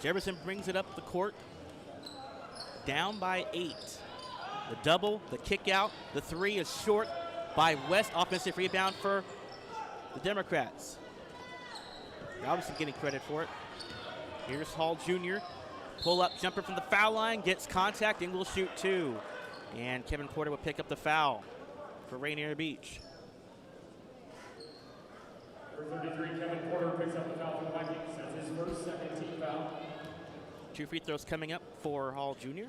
Jefferson brings it up the court, down by 8. The double, the kick out, the 3 is short by West. Offensive rebound for the Democrats. Robinson getting credit for it. Here's Hall Jr. Pull-up jumper from the foul line, gets contact, and will shoot 2. And Kevin Porter will pick up the foul for Rainier Beach. Number 33, Kevin Porter picks up the foul for the Vikings. That's his first second team foul. 2 free throws coming up for Hall Jr.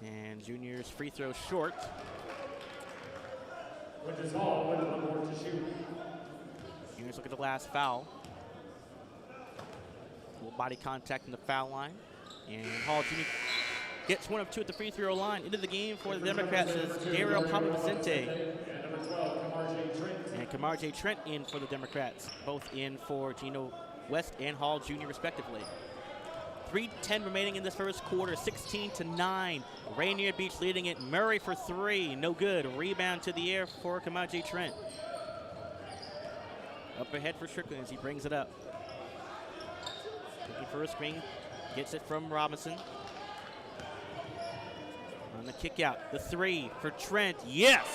And Junior's free throw short. Which is Hall with 1 more to shoot. Here's a look at the last foul. Little body contact in the foul line. And Hall Jr. gets 1 of 2 at the free throw line. Into the game for the Democrats is Daryl Papa-Vicente. And number 12, Kamar J. Trent. And Kamar J. Trent in for the Democrats. Both in for Gino West and Hall Jr. respectively. 3:10 remaining in this first quarter, 16-9. Rainier Beach leading it. Murray for 3, no good. Rebound to the air for Kamar J. Trent. Up ahead for Strickland as he brings it up. Looking for a screen, gets it from Robinson. On the kick out, the 3 for Trent, yes!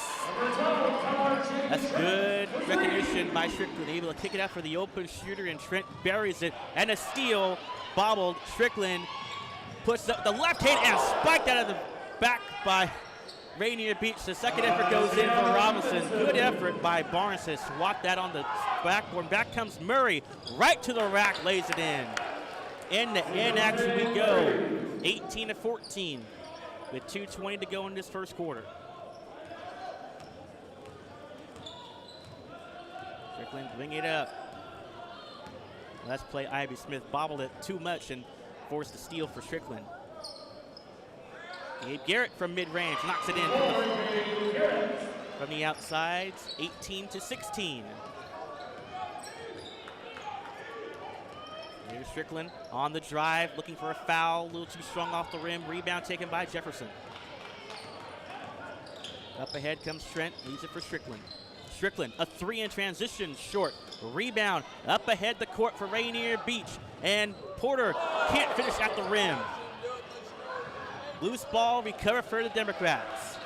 That's good recognition by Strickland, able to kick it out for the open shooter, and Trent buries it, and a steal, bobbled. Strickland puts up the left hand and spiked out of the back by Rainier Beach. The second effort goes in for Robinson. Good effort by Barnes to swat that on the backboard. Back comes Murray, right to the rack, lays it in. End action we go, 18-14. With 2:20 to go in this first quarter. Strickland bring it up. Let's play Ivy Smith. Bobbled it too much and forced the steal for Strickland. Gabe Garrett from mid-range knocks it in from the outside. 18-16. Here's Strickland on the drive, looking for a foul, a little too strong off the rim. Rebound taken by Jefferson. Up ahead comes Trent, leaves it for Strickland. Strickland, a 3 in transition, short. Rebound, up ahead the court for Rainier Beach. And Porter can't finish at the rim. Loose ball, recover for the Democrats.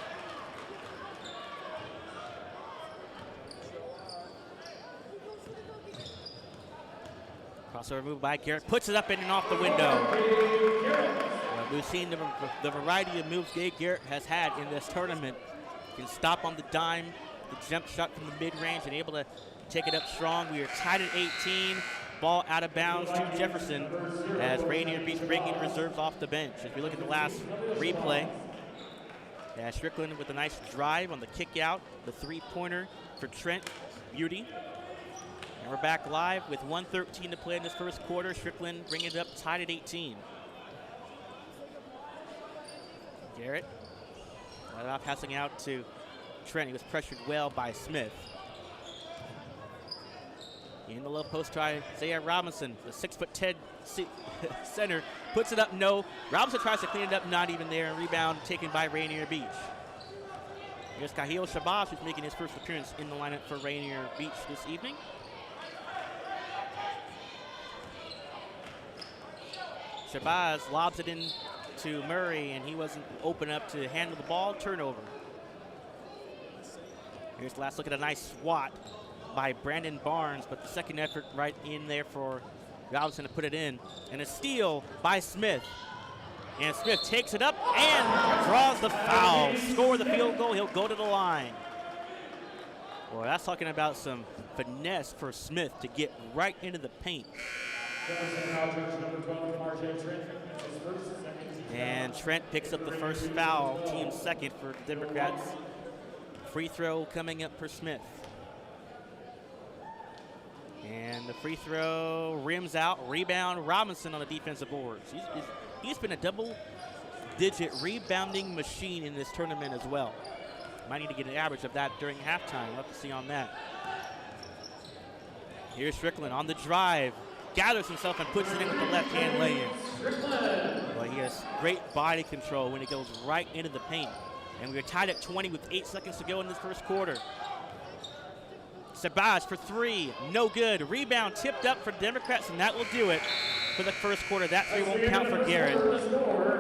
Crossover move by Garrett, puts it up in and off the window. We've seen the variety of moves Gabe Garrett has had in this tournament. Can stop on the dime, the jump shot from the mid-range, and able to take it up strong. We are tied at 18. Ball out of bounds to Jefferson as Rainier Beach bringing reserves off the bench. As we look at the last replay, Strickland with a nice drive on the kick out, the 3-pointer for Trent, beauty. And we're back live with 1:13 to play in this first quarter. Strickland bringing it up tied at 18. Garrett, passing out to Trent. He was pressured well by Smith. In the low post try, Isaiah Robinson, the 6'10" center, puts it up, no. Robinson tries to clean it up, not even there. Rebound taken by Rainier Beach. Here's Kahil Shabazz, who's making his first appearance in the lineup for Rainier Beach this evening. Shabazz lobs it in to Murray, and he wasn't open up to handle the ball. Turnover. Here's the last look at a nice swat by Brandon Barnes, but the second effort right in there for Robinson to put it in. And a steal by Smith. And Smith takes it up and draws the foul. Score the field goal, he'll go to the line. Boy, that's talking about some finesse for Smith to get right into the paint. And Trent picks up the first foul, team second for the Democrats. Free throw coming up for Smith. And the free throw rims out. Rebound, Robinson on the defensive boards. He's been a double-digit rebounding machine in this tournament as well. Might need to get an average of that during halftime. We'll have to see on that. Here's Strickland on the drive. Gathers himself and puts it in with the left-hand lay-in. Well, he has great body control when he goes right into the paint. And we're tied at 20 with 8 seconds to go in this first quarter. Shabazz for three, no good. Rebound tipped up for Democrats, and that will do it for the first quarter. That three won't count for Garrett.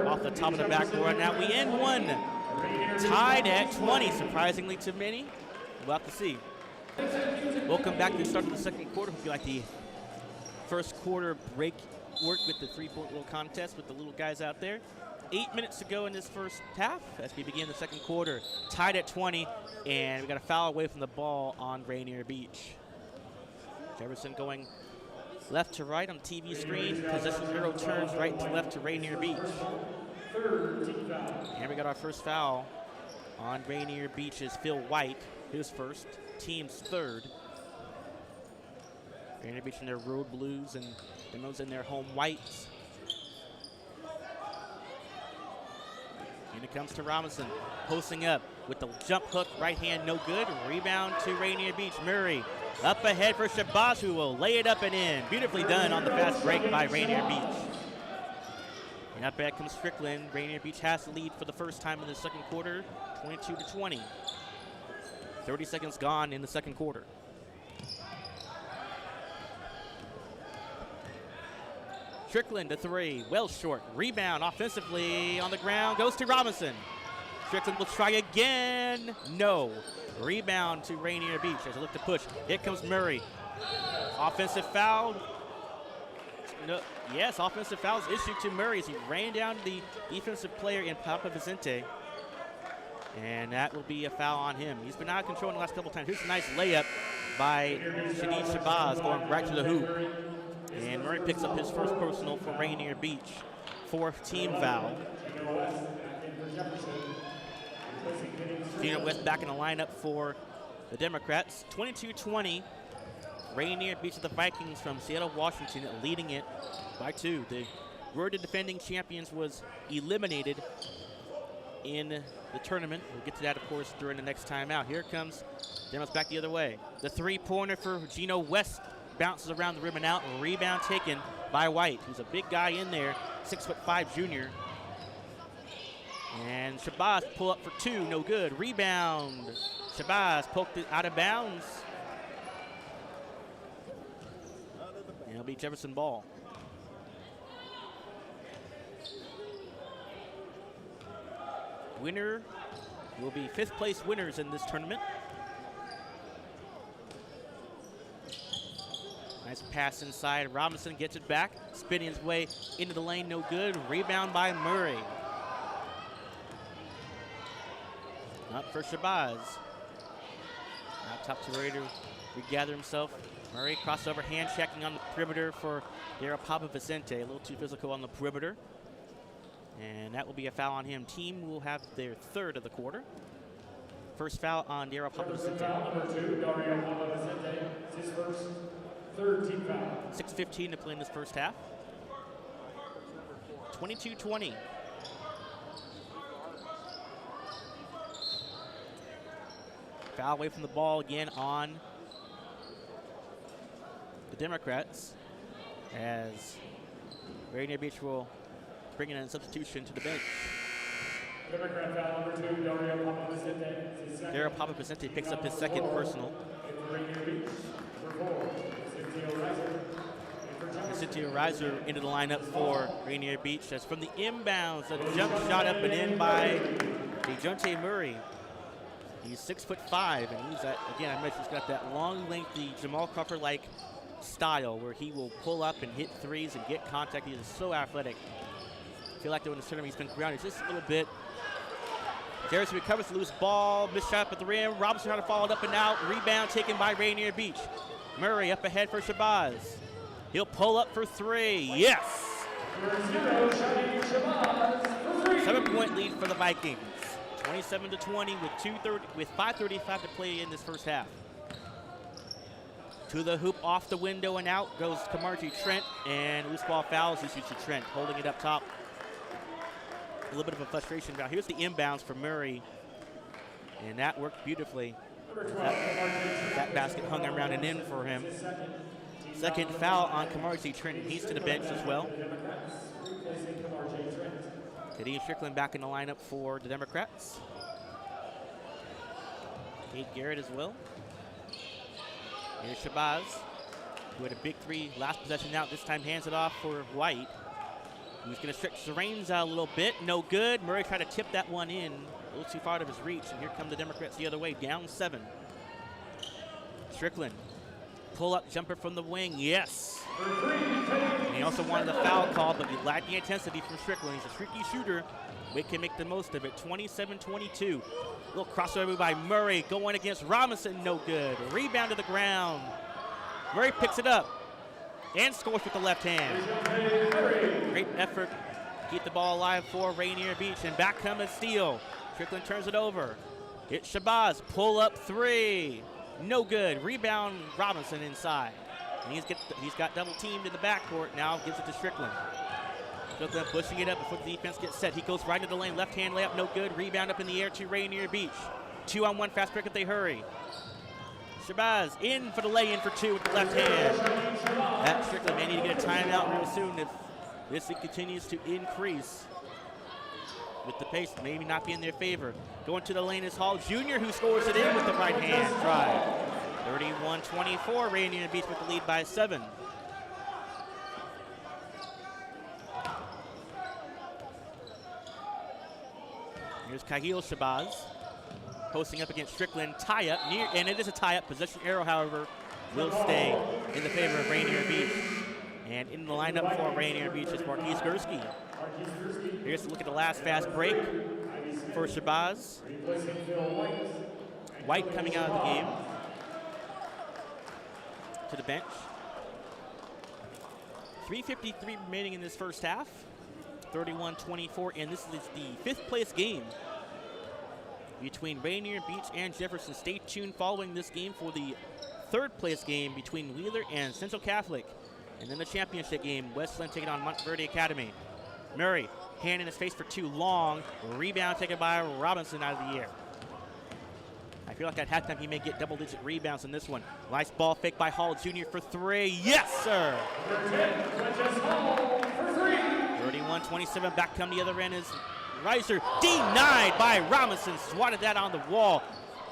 Off the top of the backboard. Now we end one. Tied at 20, surprisingly to many. We'll have to see. We'll come back to the start of the second quarter. It'll be like the first quarter break work with the three-point little contest with the little guys out there. 8 minutes to go in this first half as we begin the second quarter. Tied at 20, and we got a foul away from the ball on Rainier Beach. Jefferson going left to right on the TV screen. Possession arrow turns right to left to Rainier Beach. And we got our first foul on Rainier Beach's Phil White, his first, team's third. Rainier Beach in their road blues and Demos in their home whites. And it comes to Robinson, posting up with the jump hook, right hand, no good. Rebound to Rainier Beach. Murray up ahead for Shabazz, who will lay it up and in. Beautifully done on the fast break by Rainier Beach. And up ahead comes Strickland. Rainier Beach has the lead for the first time in the second quarter, 22-20. 30 seconds gone in the second quarter. Strickland to three, well short. Rebound offensively on the ground, goes to Robinson. Strickland will try again, no. Rebound to Rainier Beach as they look to push. Here comes Murray. Offensive foul. No, yes, offensive foul is issued to Murray as he ran down the defensive player in Papa Vicente. And that will be a foul on him. He's been out of control in the last couple times. Here's a nice layup by Shadid Shabazz going right to the hoop. And Murray picks up his first personal for Rainier Beach. Fourth team foul. Gino West back in the lineup for the Democrats. 22-20. Rainier Beach of the Vikings from Seattle, Washington, leading it by 2. The Word of defending champions was eliminated in the tournament. We'll get to that, of course, during the next timeout. Here comes Demos back the other way. The three-pointer for Gino West bounces around the rim and out. Rebound taken by White, who's a big guy in there, 6'5" junior. And Shabazz pull up for 2, no good. Rebound. Shabazz poked it out of bounds. And it'll be Jefferson ball. Winner will be 5th place winners in this tournament. Nice pass inside. Robinson gets it back, spinning his way into the lane, no good. Rebound by Murray. Up for Shabazz. Out top to Murray to regather himself. Murray crossover, hand checking on the perimeter for Daryl Papa Vicente. A little too physical on the perimeter. And that will be a foul on him. Team will have their third of the quarter. First foul on Daryl Papa Vicente. Number 2, Dario Papa Vicente. It's his first, third team foul. 6:15 to play in this first half. 22-20. Foul away from the ball again on the Democrats as Rainier Beach will bring in a substitution to the bench. Democrat foul number 2, Dario Papa Vicente. Daryl Papa Vicente picks up his second personal. Cynthia Reiser into the lineup for Rainier Beach. That's from the inbounds. A jump shot up and in by DeJounte Murray. He's 6'5", and he's again, I mentioned he's got that long, lengthy Jamal Crawford-like style where he will pull up and hit threes and get contact. He is so athletic. I feel like though in this tournament he's been grounded just a little bit. Jefferson recovers the loose ball, missed shot at the rim. Robinson trying to follow it up and out. Rebound taken by Rainier Beach. Murray up ahead for Shabazz. He'll pull up for 3. Yes! 7-point lead for the Vikings. 27-20 with 5:35 to play in this first half. To the hoop, off the window and out goes Kamarji Trent, and loose ball fouls issued to Trent, holding it up top. A little bit of a frustration now. Here's the inbounds for Murray, and that worked beautifully. That basket hung around and in for him. Second foul on Kamarji Trent. He's to the bench as well. Kadeem Strickland back in the lineup for the Democrats. Kate Garrett as well. Here's Shabazz, who had a big three last possession out. This time hands it off for White, who's going to stretch the reins out a little bit. No good. Murray tried to tip that one in. A little too far out of his reach. And here come the Democrats the other way, down 7. Strickland, pull-up jumper from the wing. Yes. And he also wanted a foul call, but he lacked the intensity from Strickland. He's a streaky shooter. We can make the most of it. 27-22. Little crossover by Murray going against Robinson. No good. Rebound to the ground. Murray picks it up and scores with the left hand. Great effort to keep the ball alive for Rainier Beach. And back comes a steal. Strickland turns it over. It's Shabazz. Pull up 3. No good. Rebound Robinson inside. And he's got double teamed in the backcourt. Now gives it to Strickland. Strickland pushing it up before the defense gets set. He goes right to the lane. Left hand layup, no good. Rebound up in the air to Rainier Beach. 2-on-1 fast break if they hurry. Shabazz in for the lay-in for 2 with the left hand. That Strickland may need to get a timeout real soon if this continues to increase. With the pace maybe not be in their favor. Going to the lane is Hall Jr., who scores it in with the right hand drive. 31-24, Rainier Beach with the lead by 7. Here's Kahil Shabazz posting up against Strickland. Tie-up, and it is a tie-up. Possession arrow, however, will stay in the favor of Rainier Beach. And in the lineup for Rainier Beach is Marquise Gursky. Here's a look at the last fast break for Shabazz. White coming out of the game to the bench. 3:53 remaining in this first half. 31-24, and this is the 5th place game between Rainier Beach and Jefferson. Stay tuned following this game for the 3rd place game between Wheeler and Central Catholic. And then the championship game, Westland taking on Montverde Academy. Murray, hand in his face for 2 long. Rebound taken by Robinson out of the air. I feel like at halftime he may get double-digit rebounds in this one. Nice ball fake by Hall Jr. for 3. Yes, sir! 31-27, back come the other end is Reiser. Denied by Robinson, swatted that on the wall.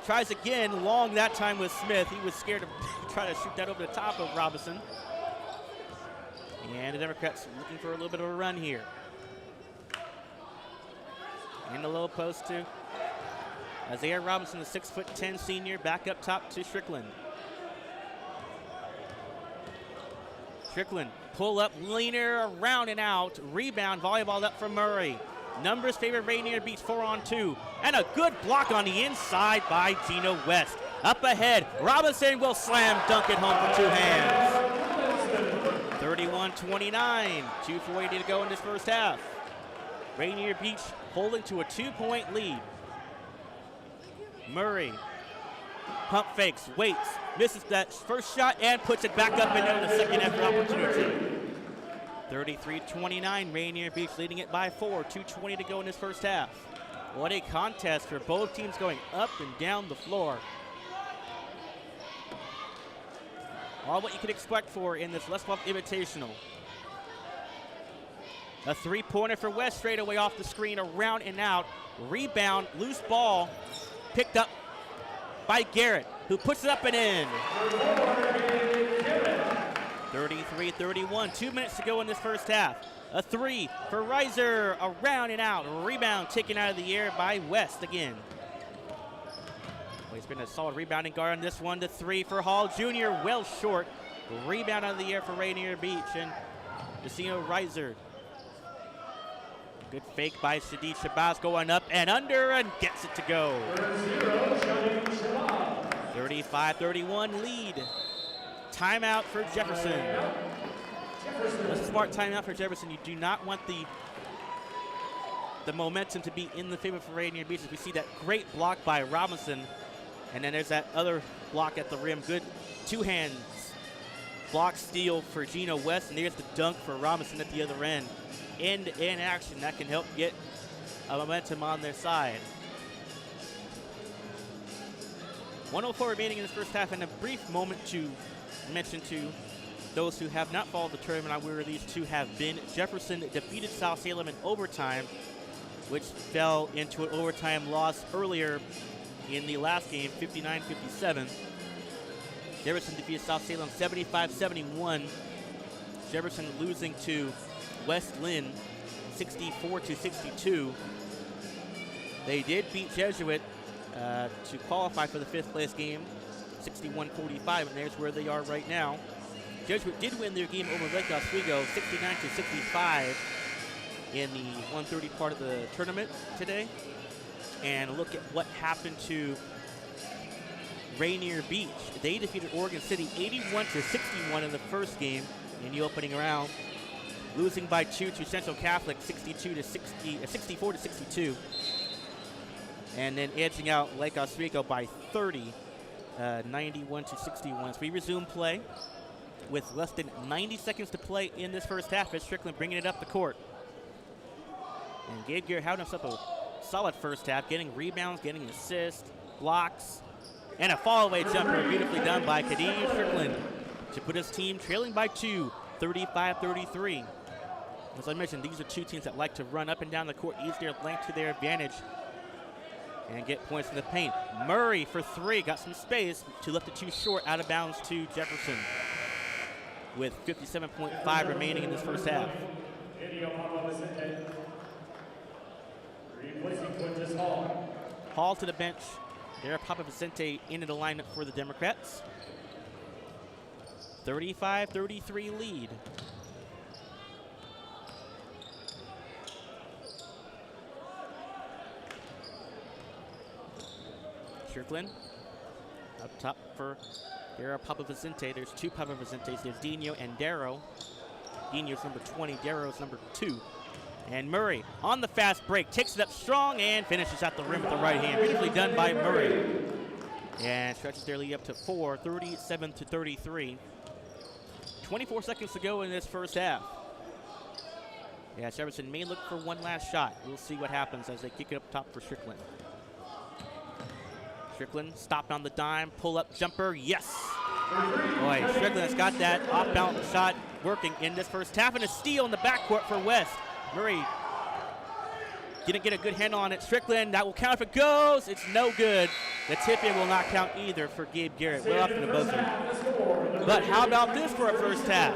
Tries again, long that time with Smith. He was scared to try to shoot that over the top of Robinson. And the Democrats looking for a little bit of a run here. In the low post to Isaiah Robinson, the 6'10" senior, back up top to Strickland. Strickland, pull up, leaner, around and out. Rebound, volleyball up from Murray. Numbers favor Rainier Beach, 4-on-2. And a good block on the inside by Gino West. Up ahead, Robinson will slam dunk it home for 2 hands. 31-29, 2:40 to go in this first half. Rainier Beach holding to a 2-point lead. Murray pump fakes, waits, misses that first shot and puts it back up and down the second after opportunity. 33-29, Rainier Beach leading it by 4, 2:20 to go in this first half. What a contest for both teams going up and down the floor. All what you could expect for in this Les Bluff Invitational. A 3-pointer for West straight away off the screen, around and out. Rebound, loose ball, picked up by Garrett, who puts it up and in. 33-31, 2 minutes to go in this first half. A 3 for Reiser, around and out. Rebound taken out of the air by West again. Well, he's been a solid rebounding guard on this one. The 3 for Hall Jr., well short. Rebound out of the air for Rainier Beach, and Decino Reiser. Good fake by Shadid Shabazz, going up and under and gets it to go. 35-31 lead. Timeout for Jefferson. That's a smart timeout for Jefferson. You do not want the momentum to be in the favor for Rainier Beach. We see that great block by Robinson, and then there's that other block at the rim. Good 2 hands block steal for Gino West, and there's the dunk for Robinson at the other end. End-to-end action that can help get a momentum on their side. 1:04 remaining in this first half, and a brief moment to mention to those who have not followed the tournament on where these two have been. Jefferson defeated South Salem in overtime, which fell into an overtime loss earlier in the last game, 59-57. Jefferson defeated South Salem 75-71. Jefferson losing to West Lynn 64-62. They did beat Jesuit to qualify for the 5th place game, 61-45, and there's where they are right now. Jesuit did win their game over Lake Oswego 69-65 in the 1:30 part of the tournament today. And look at what happened to Rainier Beach. They defeated Oregon City 81-61 in the first game in the opening round, losing by 2 to Central Catholic 64-62, and then edging out Lake Oswego by 30, 91-61. So we resume play with less than 90 seconds to play in this first half as Strickland bringing it up the court. And Gabe Garrett having himself a solid first half, getting rebounds, getting assists, blocks, and a fall-away jumper beautifully done by Khadijah Strickland to put his team trailing by 2, 35-33. As I mentioned, these are two teams that like to run up and down the court, use their length to their advantage, and get points in the paint. Murray for 3, got some space to lift it too short, out of bounds to Jefferson with 57.5 remaining in this first half. Hall to the bench. There, Papa Vicente into the lineup for the Democrats. 35-33 lead. Strickland up top for Darrow Papa Vicente. There's 2 Papa Vicentes. There's Dino and Darrow. Dino's number 20, Darrow's number 2. And Murray on the fast break, takes it up strong and finishes at the rim with the right hand. Beautifully done by Murray. And stretches their lead up to 4, 37-33. 24 seconds to go in this first half. Yeah, Jefferson may look for one last shot. We'll see what happens as they kick it up top for Strickland. Strickland stopped on the dime, pull-up jumper, yes! Boy, Strickland has got that off-balance shot working in this first half, and a steal in the backcourt for West. Murray didn't get a good handle on it. Strickland, that will count if it goes. It's no good. The tip-in will not count either for Gabe Garrett. We're up in the buzzer. But how about this for a first half?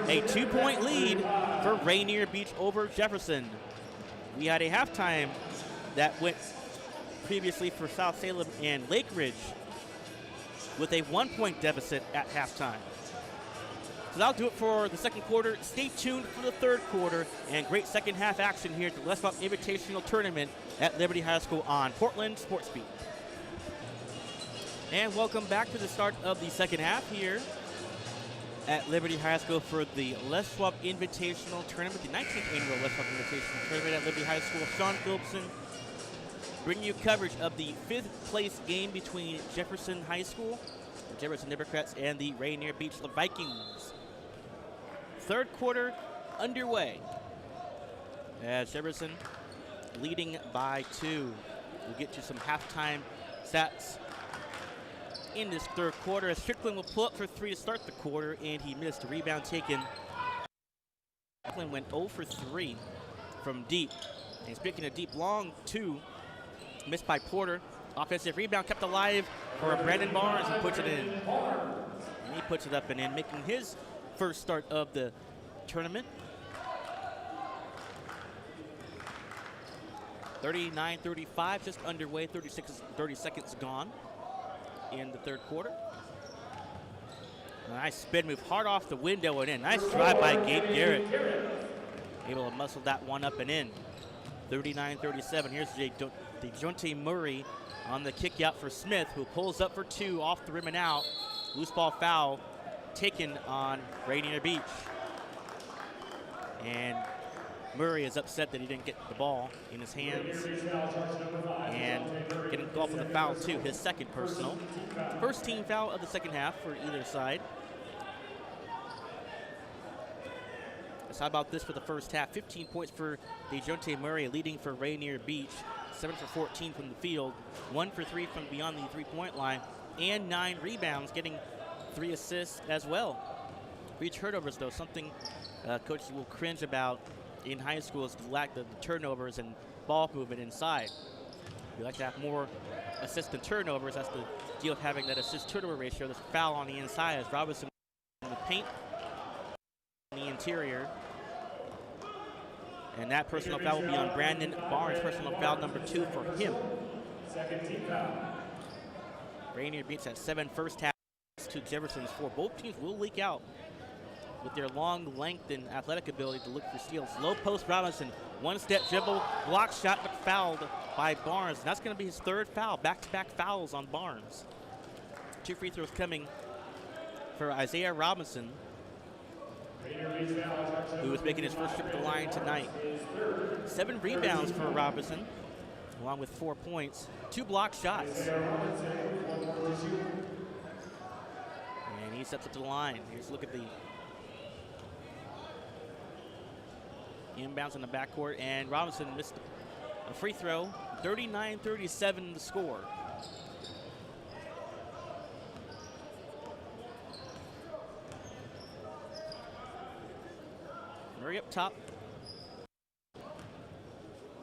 A 2-point lead for Rainier Beach over Jefferson. We had a halftime that went previously for South Salem and Lake Ridge with a 1-point deficit at halftime. So that'll do it for the second quarter. Stay tuned for the third quarter and great second half action here at the LSI Invitational Tournament at Liberty High School on Portland SportsBeat. And welcome back to the start of the second half here at Liberty High School for the LSI Invitational Tournament, the 19th annual LSI Invitational Tournament at Liberty High School. Sean Philipsen bringing you coverage of the 5th place game between Jefferson High School, the Jefferson Democrats, and the Rainier Beach Vikings. Third quarter underway as Jefferson leading by 2. We'll get to some halftime stats in this third quarter as Strickland will pull up for 3 to start the quarter, and he missed a rebound taken. Strickland went 0 for 3 from deep. And speaking of deep, long 2 missed by Porter. Offensive rebound kept alive for Brandon Barnes, and puts it in. And he puts it up and in, making his first start of the tournament. 39-35, just underway, 30 seconds gone in the third quarter. A nice spin move, hard off the window and in. Nice drive by Gabe Garrett. Able to muscle that one up and in. 39-37, here's DeJounte Murray on the kick out for Smith, who pulls up for 2 off the rim and out. Loose ball foul taken on Rainier Beach. And Murray is upset that he didn't get the ball in his hands. And getting engulfed with a foul too, his second personal. First team foul of the second half for either side. So how about this for the first half? 15 points for DeJounte Murray, leading for Rainier Beach. 7 for 14 from the field, 1 for 3 from beyond the 3-point line, and 9 rebounds, getting 3 assists as well. 3 turnovers though, something Coach will cringe about in high school is the lack of the turnovers and ball movement inside. We like to have more assists than turnovers. That's the deal with having that assist-turnover ratio. There's a foul on the inside as Robinson in the paint in the interior. And that personal foul will be on Brandon Barnes, personal foul number 2 for him. Second team foul. Rainier Beach had 7 first halves to Jefferson's 4. Both teams will leak out with their long length and athletic ability to look for steals. Low post Robinson, one-step dribble, block shot, but fouled by Barnes. And that's going to be his 3rd foul, back-to-back fouls on Barnes. 2 free throws coming for Isaiah Robinson, who is making his first trip to the line tonight. 7 rebounds for Robinson, along with 4 points, 2 block shots. And he steps up to the line. Here's a look at the inbounds in the backcourt, and Robinson missed a free throw. 39-37 the score. Murray up top.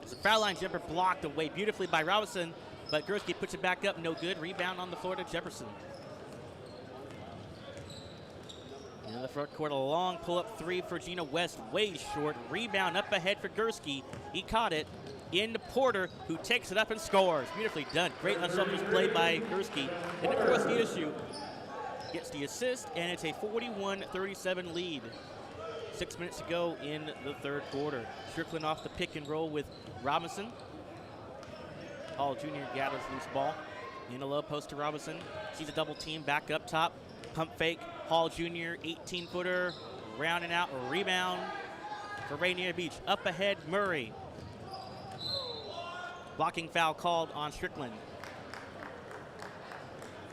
There's a foul line jumper blocked away beautifully by Robinson, but Gursky puts it back up, no good. Rebound on the floor to Jefferson. In the front court, a long pull-up 3 for Gina West, way short. Rebound up ahead for Gursky. He caught it into Porter, who takes it up and scores. Beautifully done. Great unselfish play by Gursky. And of course, the issue gets the assist, and it's a 41-37 lead. 6 minutes to go in the 3rd quarter. Strickland off the pick and roll with Robinson. Hall Jr. gathers loose ball. In a low post to Robinson. Sees a double team back up top. Pump fake. Hall Jr. 18-footer. Rounding out. Rebound for Rainier Beach. Up ahead, Murray. Blocking foul called on Strickland.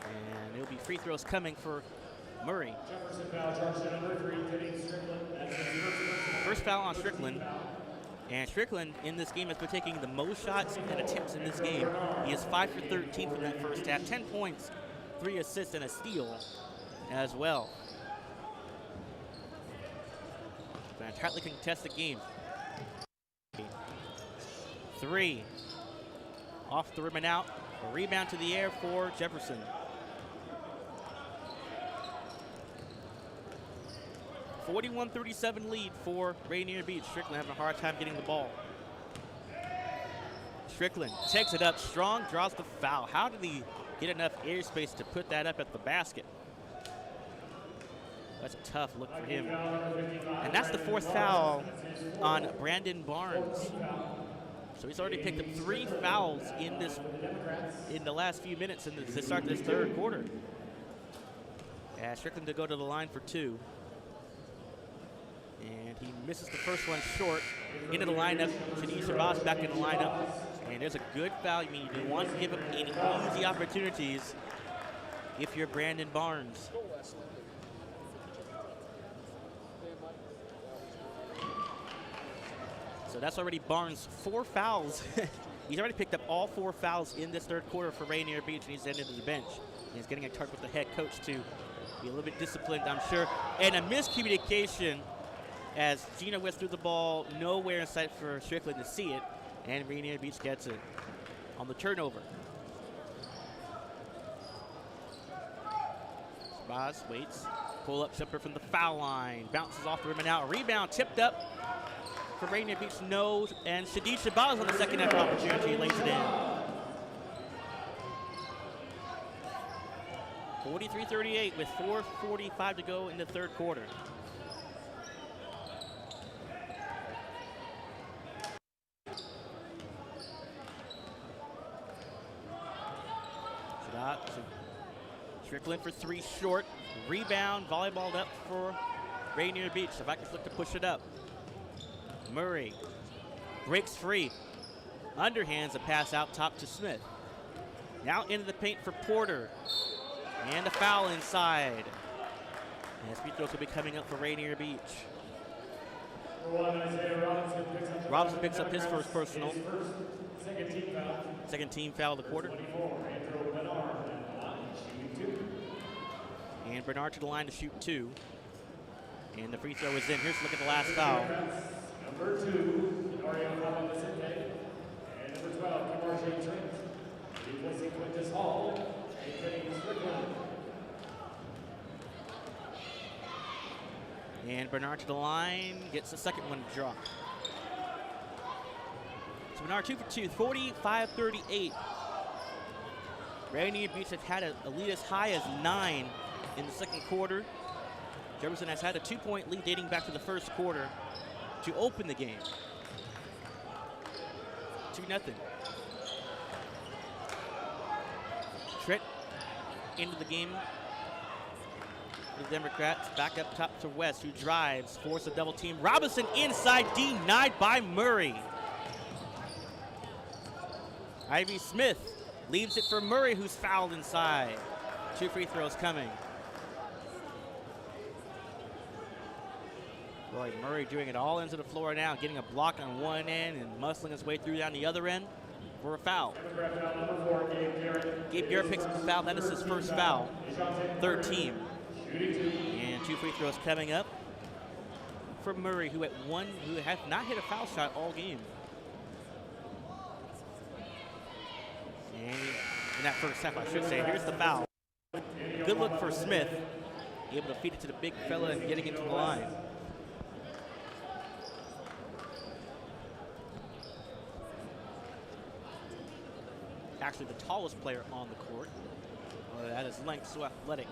And it'll be free throws coming for Murray. First foul on Strickland. And Strickland in this game has been taking the most shots and attempts in this game. He is 5 for 13 from that first half. 10 points, 3 assists, and a steal as well. Been a tightly contested game. 3. Off the rim and out. A rebound to the air for Jefferson. A 41-37 lead for Rainier Beach. Strickland having a hard time getting the ball. Strickland takes it up strong, draws the foul. How did he get enough airspace to put that up at the basket? That's a tough look for him. And that's the 4th foul on Brandon Barnes. So he's already picked up 3 fouls in the last few minutes to start this 3rd quarter. Strickland to go to the line for 2. And he misses the first one short. Into the lineup. Shanice Shabazz back in the lineup. And there's a good foul. I mean, you don't want to give up any easy opportunities if you're Brandon Barnes. So that's already Barnes' 4 fouls. He's already picked up all 4 fouls in this 3rd quarter for Rainier Beach, and he's ended to the bench. And he's getting a talk with the head coach to be a little bit disciplined, I'm sure. And a miscommunication as Gina West threw the ball nowhere in sight for Strickland to see it, and Rainier Beach gets it on the turnover. Shabazz waits. Pull-up jumper from the foul line. Bounces off the rim and out. Rebound tipped up for Rainier Beach, no, and Shadish Shabazz on the second half opportunity lays it in. 43-38 with 4:45 to go in the 3rd quarter. Strickland for 3 short. Rebound, volleyballed up for Rainier Beach. The Vikings look to push it up. Murray breaks free. Underhands a pass out top to Smith. Now into the paint for Porter. And a foul inside. And free throws will be coming up for Rainier Beach. Robinson picks up his first personal. Second team foul of the quarter. And Bernard to the line to shoot 2. And the free throw is in. Here's a look at the last foul. Number 2, Dario Vicente, and number 12, Kamar Trent. Replacing Quintus Hall, Anthony Strickland. And Bernard to the line, gets the second one to drop. So Bernard 2 for 2, 45-38. Rainier Beach have had a lead as high as 9 in the second quarter. Jefferson has had a 2-point lead dating back to the first quarter to open the game. 2-0. Trent into the game. The Democrats back up top to West, who drives, force a double team. Robinson inside, denied by Murray. Ivy Smith leaves it for Murray, who's fouled inside. 2 free throws coming. Boy, Murray doing it all ends of the floor now, getting a block on one end and muscling his way through down the other end for a foul. Gabe Garrett picks up the foul. That is his first foul, third team. And 2 free throws coming up for Murray, who has not hit a foul shot all game. And in that first half, I should say, here's the foul. Good look for Smith, able to feed it to the big fella and getting into the line. Actually the tallest player on the court. At his length, so athletic.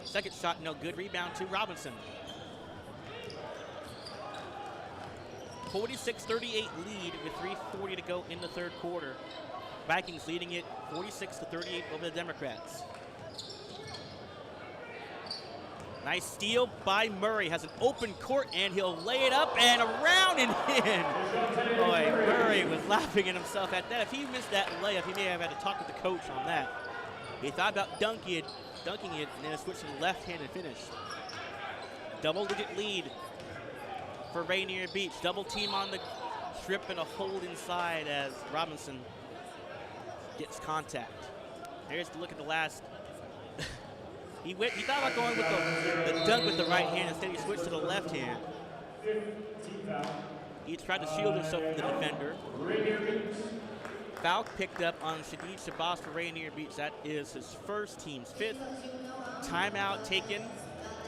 Second shot, no good. Rebound to Robinson. 46-38 lead with 3:40 to go in the third quarter. Vikings leading it 46-38 over the Democrats. Nice steal by Murray. Has an open court and he'll lay it up and around and in. Boy, Murray was laughing at himself at that. If he missed that layup, he may have had to talk with the coach on that. He thought about dunking it, and then switched to the left hand and finished. Double-digit lead for Rainier Beach. Double team on the strip and a hold inside as Robinson gets contact. Here's the look at the last. He thought about going with the dunk with the right hand. Instead, he switched to the left hand. He tried to shield himself from the defender. Foul picked up on Shadid Shabazz for Rainier Beach. That is his first, team's 5th. Timeout taken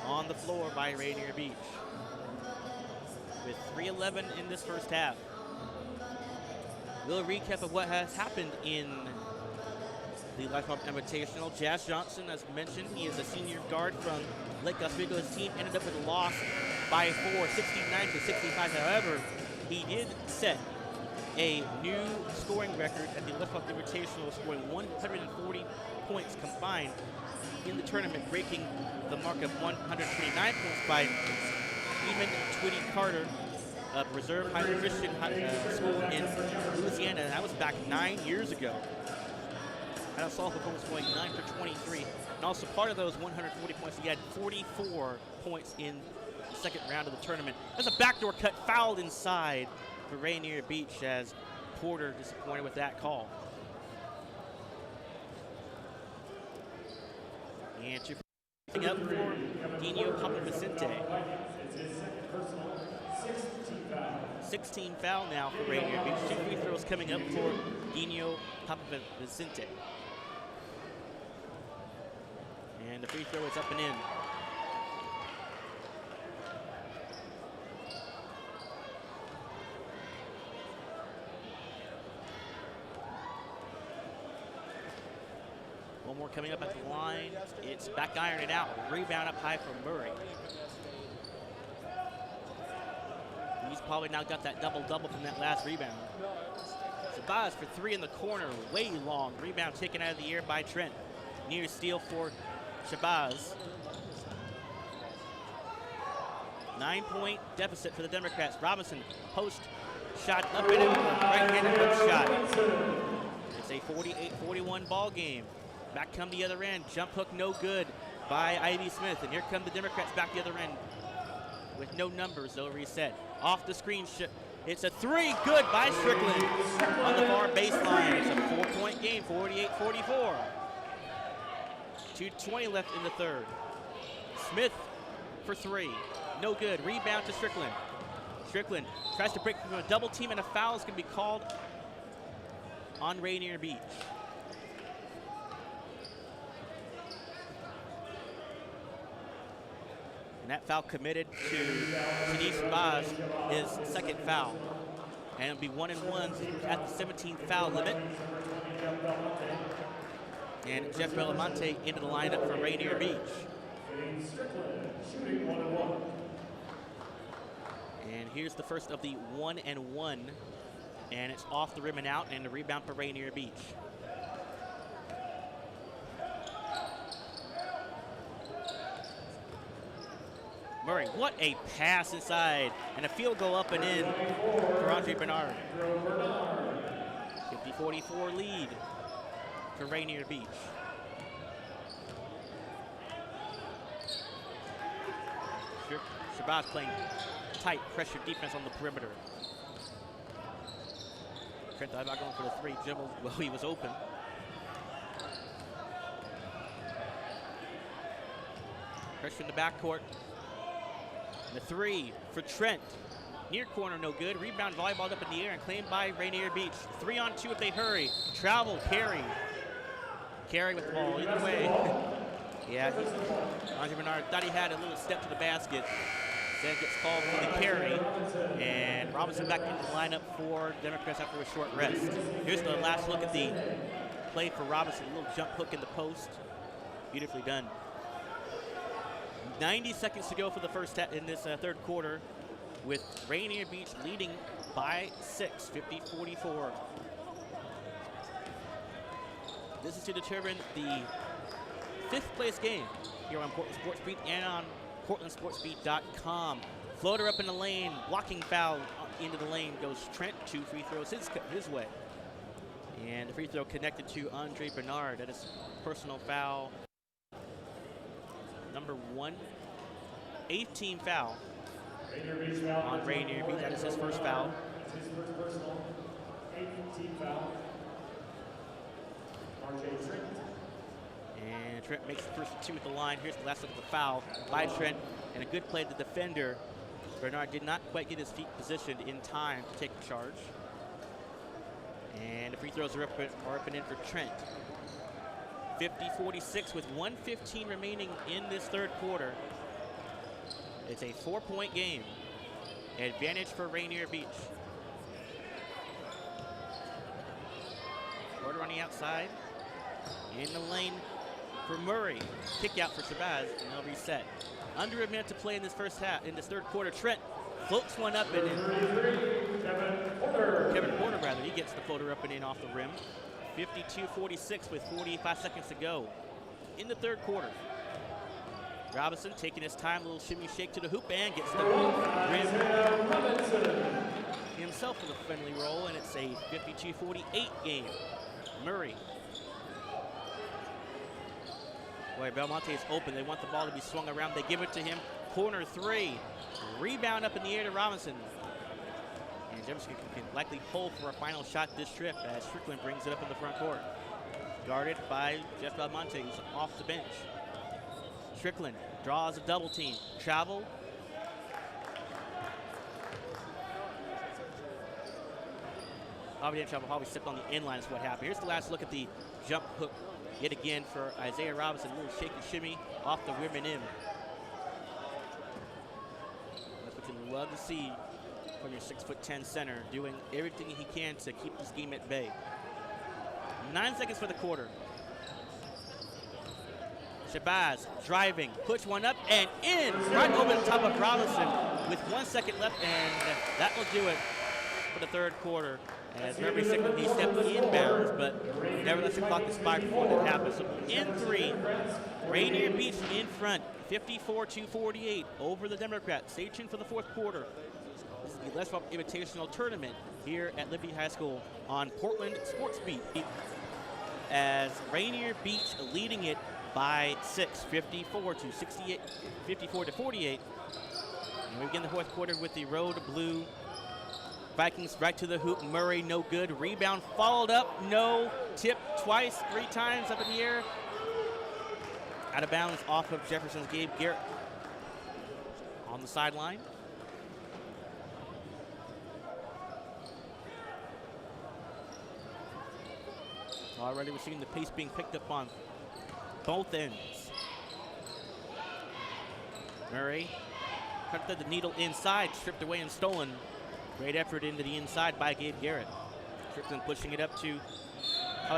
on the floor by Rainier Beach. With 3:11 in this first half. Little recap of what has happened in the LSI Invitational. Jazz Johnson, as mentioned, he is a senior guard from Lake Oswego. His team ended up with a loss by 4, 69-65. However, he did set a new scoring record at the LSI Invitational, scoring 140 points combined in the tournament, breaking the mark of 129 points by Eamon Twitty Carter of Reserve High Christian School in Louisiana. And that was back 9 years ago. Had a solid performance going 9 for 23. And also part of those 140 points, he had 44 points in the second round of the tournament. There's a backdoor cut, fouled inside for Rainier Beach as Porter disappointed with that call. And two up for Dino Papa-Vicente. 16 foul now for Rainier Beach. 2 free throws coming up for Dino Papa-Vicente. And the free throw is up and in. One more coming up at the line. It's back ironed out. Rebound up high from Murray. He's probably now got that double-double from that last rebound. Shabazz for 3 in the corner, way long. Rebound taken out of the air by Trent. Near steal for Shabazz. 9-point deficit for the Democrats. Robinson post shot up and in, right-handed hook shot. It's a 48-41 ball game. Back come the other end. Jump hook no good by Ivy Smith. And here come the Democrats back the other end with no numbers, though reset. Off the screen, it's a 3, good by Strickland on the far baseline. It's a 4-point game, 48-44. 2:20 left in the third. Smith for 3, no good. Rebound to Strickland. Strickland tries to break from a double team, and a foul is going to be called on Rainier Beach. And that foul committed to Denise Baz, his second foul. And it'll be 1-1 at the 17 foul limit. And Jeff Belamonte into the lineup for Rainier Beach. And here's the first of the 1-1. And it's off the rim and out, and the rebound for Rainier Beach. Murray, what a pass inside, and a field goal up and in for Andre Bernard. 50-44 lead for Rainier Beach. Shabazz playing tight pressure defense on the perimeter. Trent Divac going for the three, dribbled while he was open. Pressure in the backcourt. And the three for Trent. Near corner, no good. Rebound, volleyballed up in the air and claimed by Rainier Beach. 3-on-2 if they hurry. Travel, carry. Carry with the ball, either way. Yeah, Andre Bernard thought he had a little step to the basket. Then gets called for the carry. And Robinson back into the lineup for Democrats after a short rest. Here's the last look at the play for Robinson. A little jump hook in the post. Beautifully done. 90 seconds to go for the first in this third quarter, with Rainier Beach leading by 6, 50-44. This is to determine the 5th place game here on Portland SportsBeat and on PortlandSportsBeat.com. Floater up in the lane, blocking foul into the lane goes Trent. 2 free throws his way. And the free throw connected to Andre Bernard. That is personal foul number 1. 8th team foul on Rainier Beach. That is his first foul. That's his first personal. 8th team foul. RJ Trent. And Trent makes the first 2 at the line. Here's the last look at the foul by Trent. And a good play to the defender. Bernard did not quite get his feet positioned in time to take the charge. And the free throws are up and in for Trent. 50-46 with 1:15 remaining in this third quarter. It's a 4-point game. Advantage for Rainier Beach. Porter on the outside. In the lane for Murray. Kick out for Shabazz, and they'll reset. Under a minute to play in this first half, in this third quarter. Trent floats one up and in. Kevin Porter, rather, he gets the floater up and in off the rim. 52-46 with 45 seconds to go in the third quarter. Robinson taking his time, a little shimmy shake to the hoop and gets the rim himself with a friendly roll, and it's a 52-48 game. Murray. Boy, Belmonte is open. They want the ball to be swung around. They give it to him. Corner 3. Rebound up in the air to Robinson. And Jefferson can likely hold for a final shot this trip as Strickland brings it up in the front court. Guarded by Jeff Belmonte, who's off the bench. Strickland draws a double team. Travel. Bobby didn't travel. Bobby stepped on the inline is what happened. Here's the last look at the jump hook yet again for Isaiah Robinson. A little shake and shimmy off the rim and in. That's what you love to see from your 6'10" center, doing everything he can to keep this game at bay. 9 seconds for the quarter. Shabazz driving, puts one up and in, right over the top of Robinson with 1 second left, and that will do it for the third quarter. As Referee signaled he stepped inbounds, but never lets the clock expire before that happens. So in 3, Rainier Beach in front, 54-48 over the Democrats. Stay tuned for the fourth quarter. This is the LSI Invitational Tournament here at Liberty High School on Portland SportsBeat. As Rainier Beach leading it by 6, 54-48. And we begin the fourth quarter with the road blue Vikings right to the hoop. Murray, no good. Rebound followed up, no. Tip twice, 3 times up in the air. Out of bounds off of Jefferson's Gabe Garrett on the sideline. Already we're seeing the pace being picked up on both ends. Murray cut the needle inside, stripped away and stolen. Great effort into the inside by Gabe Garrett. Strickland pushing it up to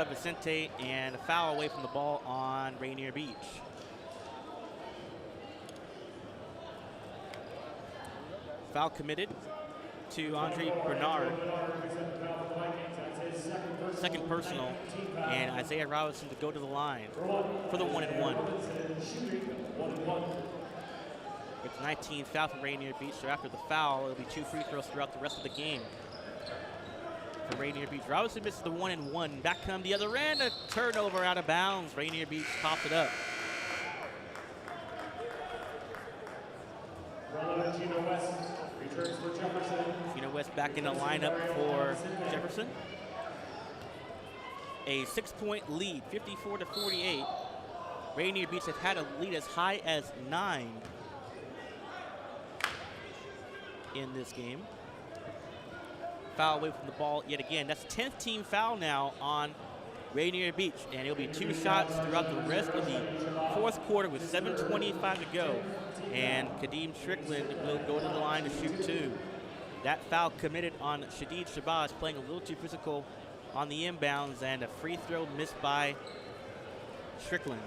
Vicente, and a foul away from the ball on Rainier Beach. Foul committed to Andre Bernard. Second personal, and Isaiah Robinson to go to the line for the 1-and-1. It's 19th foul from Rainier Beach, so after the foul, it'll be 2 free throws throughout the rest of the game. For Rainier Beach, Robinson misses the 1-and-1. Back come the other end, a turnover out of bounds. Rainier Beach pops it up. Gino West returns for Jefferson. Gino West back in the lineup for Jefferson. A 6-point lead, 54-48. Rainier Beach have had a lead as high as 9 in this game. Foul away from the ball yet again. That's 10th team foul now on Rainier Beach, and it'll be 2 shots throughout the rest of the fourth quarter with 7:25 to go. And Kadeem Strickland will go to the line to shoot 2. That foul committed on Shadid Shabazz, playing a little too physical on the inbounds, and a free throw missed by Strickland.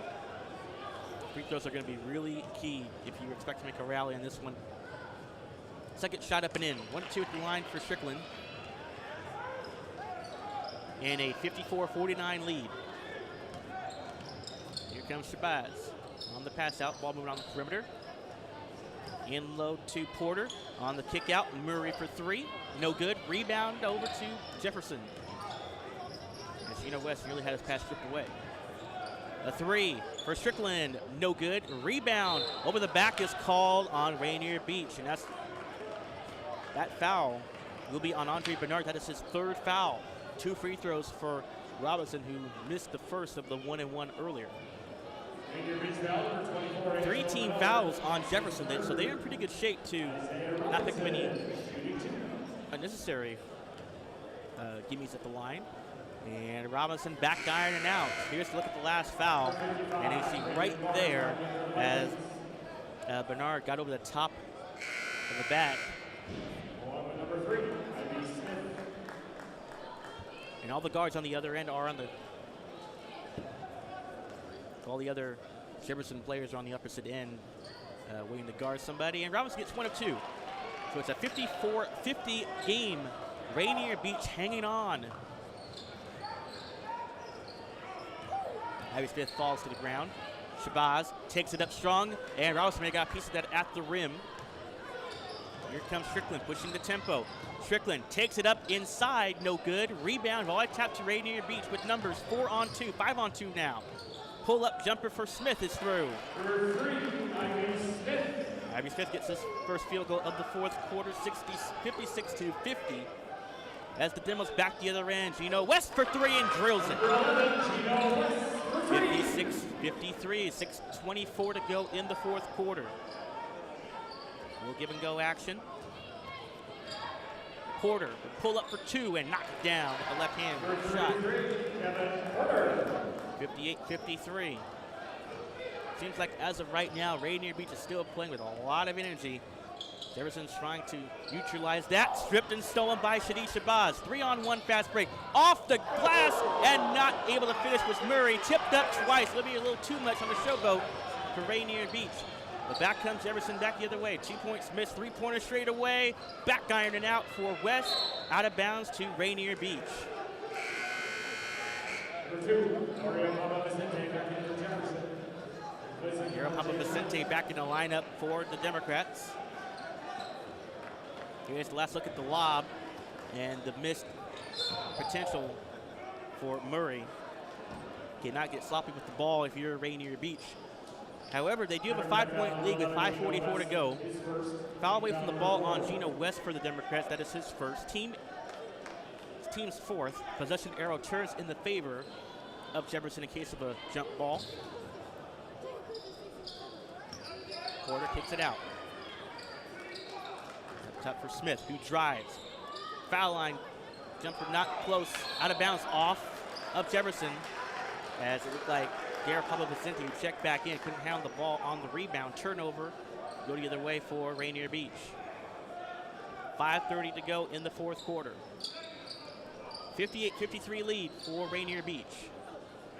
Free throws are going to be really key if you expect to make a rally on this one. Second shot up and in. 1-2 at the line for Strickland. And a 54-49 lead. Here comes Shabazz on the pass out. Ball moving on the perimeter. In low to Porter on the kick out. Murray for 3. No good. Rebound over to Jefferson. As Gino West really had his pass stripped away. A 3 for Strickland. No good. Rebound over the back is called on Rainier Beach. And that foul will be on Andre Bernard. That is his 3rd foul. 2 free throws for Robinson, who missed the first of the 1-and-1 earlier. 3 team fouls on Jefferson, so they're in pretty good shape to not pick up any unnecessary gimmies at the line. And Robinson back ironing out. Here's a look at the last foul, and you see right there as Bernard got over the top of the bag. And all the guards on the other end are on the. All the other Jefferson players are on the opposite end, waiting to guard somebody. And Robinson gets 1 of 2. So it's a 54-50 game. Rainier Beach hanging on. Ivy Smith falls to the ground. Shabazz takes it up strong, and Robinson may have got a piece of that at the rim. Here comes Strickland pushing the tempo. Strickland takes it up inside, no good. Rebound, volley tap to Rainier Beach with numbers 4 on 2, 5 on 2 now. Pull-up jumper for Smith is through. Ivy Smith gets his first field goal of the fourth quarter, 56-50. As the Demos back the other end, Gino West for 3 and drills it. 56-53, 6:24 to go in the fourth quarter. We'll give and go action. Porter will pull up for 2 and knock it down with the left hand shot. 58-53. Seems like as of right now, Rainier Beach is still playing with a lot of energy. Jefferson's trying to neutralize that. Stripped and stolen by Shadid Shabazz. 3-on-1 fast break. Off the glass and not able to finish was Murray. Tipped up twice. It'll be a little too much on the showboat for Rainier Beach. But back comes Jefferson back the other way. 2 points missed, 3-pointer straight away. Back ironing out for West. Out of bounds to Rainier Beach. Papa Vicente back in the lineup for the Democrats. Here's the last look at the lob and the missed potential for Murray. Cannot get sloppy with the ball if you're Rainier Beach. However, they do have a 5-point lead with 5:44 to go. Foul away from the ball on Gino West for the Democrats. That is his first. Team's 4th. Possession arrow turns in the favor of Jefferson in case of a jump ball. Porter kicks it out. Up top for Smith, who drives. Foul line. Jumper not close. Out of bounds off of Jefferson, as it looked like Garrett Papa-Vicente, who checked back in, couldn't handle the ball on the rebound. Turnover, go the other way for Rainier Beach. 5:30 to go in the fourth quarter. 58-53 lead for Rainier Beach.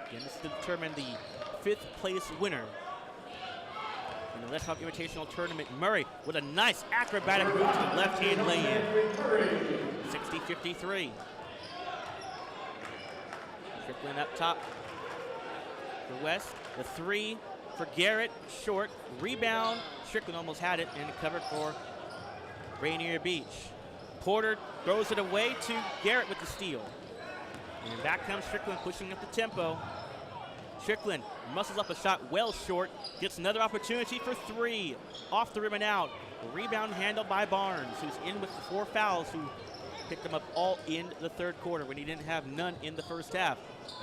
Again, this is to determine the 5th place winner in the LSI Invitational Tournament. Murray with a nice acrobatic move to the left-hand lay-in. 60-53. Strickland up top for West. The 3 for Garrett, short. Rebound, Strickland almost had it and covered for Rainier Beach. Porter throws it away to Garrett with the steal. And back comes Strickland, pushing up the tempo. Strickland muscles up a shot well short, gets another opportunity for 3. Off the rim and out. Rebound handled by Barnes, who's in with the 4 fouls, who picked them up all in the third quarter when he didn't have none in the first half.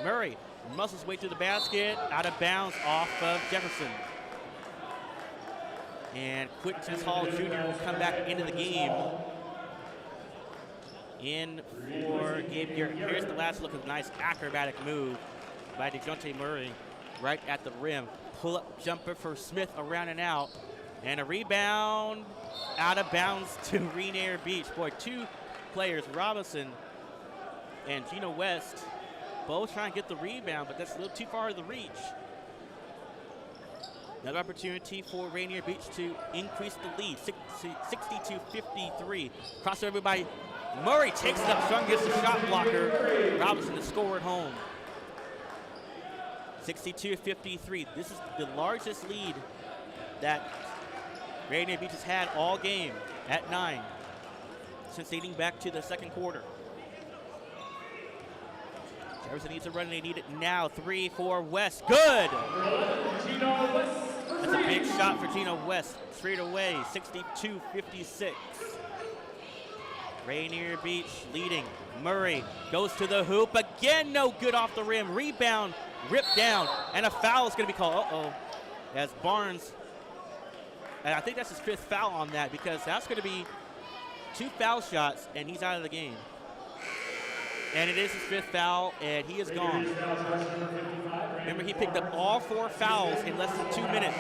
Murray muscles his way to the basket, out of bounds off of Jefferson. And Quintus Hall Jr. will come back into the game. In for Gabe Garrett. Here's the last look of a nice acrobatic move by DeJounte Murray right at the rim. Pull-up jumper for Smith around and out. And a rebound out of bounds to Rainier Beach. Boy, 2 players, Robinson and Gino West, both trying to get the rebound, but that's a little too far to the reach. Another opportunity for Rainier Beach to increase the lead, 62-53. Crossover by Murray, takes it up strong, gets the shot blocker. Robinson to score at home. 62-53. This is the largest lead that Rainier Beach has had all game at 9, since dating back to the second quarter. Jefferson needs a run, and they need it now. 3 for West. Good! That's a big shot for Gino West. Straight away, 62-56. Rainier Beach leading. Murray goes to the hoop. Again, no good off the rim. Rebound, ripped down, and a foul is going to be called. Uh-oh. As Barnes, and I think that's his 5th foul on that, because that's going to be 2 foul shots, and he's out of the game. And it is his 5th foul, and he is gone. Remember, he picked up all 4 fouls in less than 2 minutes.